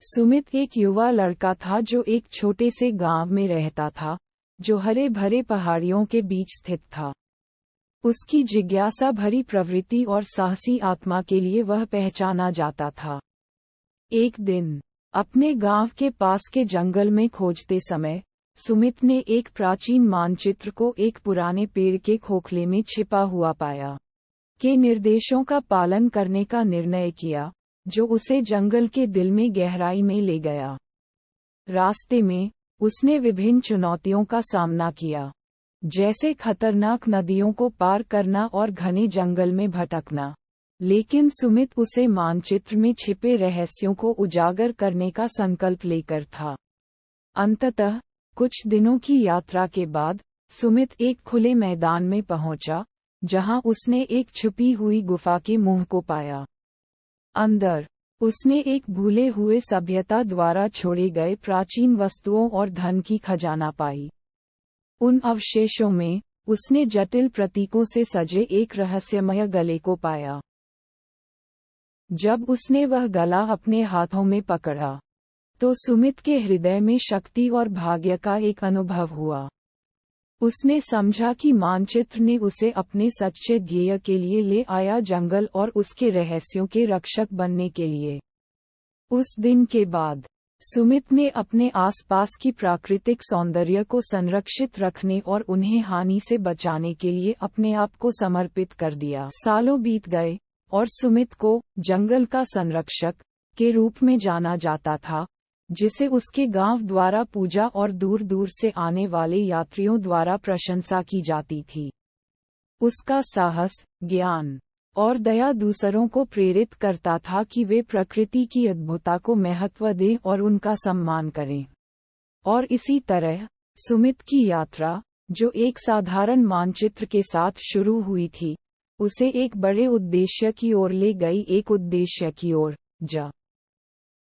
सुमित एक युवा लड़का था जो एक छोटे से गांव में रहता था, जो हरे भरे पहाड़ियों के बीच स्थित था। उसकी जिज्ञासा भरी प्रवृत्ति और साहसी आत्मा के लिए वह पहचाना जाता था। एक दिन, अपने गांव के पास के जंगल में खोजते समय, सुमित ने एक प्राचीन मानचित्र को एक पुराने पेड़ के खोखले में छिपा हुआ पाया। के निर्देशों का पालन करने का निर्णय किया, जो उसे जंगल के दिल में गहराई में ले गया। रास्ते में, उसने विभिन्न चुनौतियों का सामना किया, जैसे खतरनाक नदियों को पार करना और घने जंगल में भटकना। लेकिन सुमित उसे मानचित्र में छिपे रहस्यों को उजागर करने का संकल्प लेकर था। अंततः, कुछ दिनों की यात्रा के बाद, सुमित एक खुले मैदान में पहुंचा, जहां उसने एक छुपी हुई गुफा के मुंह को पाया। अंदर, उसने एक भूले हुए सभ्यता द्वारा छोड़े गए प्राचीन वस्तुओं और धन की खजाना पाई। उन अवशेषों में, उसने जटिल प्रतीकों से सजे एक रहस्यमय गले को पाया। जब उसने वह गला अपने हाथों में पकड़ा, तो सुमित के हृदय में शक्ति और भाग्य का एक अनुभव हुआ। उसने समझा कि मानचित्र ने उसे अपने सच्चे ध्येय के लिए ले आया, जंगल और उसके रहस्यों के रक्षक बनने के लिए। उस दिन के बाद, सुमित ने अपने आसपास की प्राकृतिक सौंदर्य को संरक्षित रखने और उन्हें हानि से बचाने के लिए अपने आप को समर्पित कर दिया। सालों बीत गए, और सुमित को जंगल का संरक्षक के रूप में जाना जाता था, जिसे उसके गांव द्वारा पूजा और दूर दूर से आने वाले यात्रियों द्वारा प्रशंसा की जाती थी। उसका साहस, ज्ञान और दया दूसरों को प्रेरित करता था कि वे प्रकृति की अद्भुतता को महत्व दें और उनका सम्मान करें। और इसी तरह, सुमित की यात्रा, जो एक साधारण मानचित्र के साथ शुरू हुई थी, उसे एक बड़े उद्देश्य की ओर ले गई, एक उद्देश्य की ओर,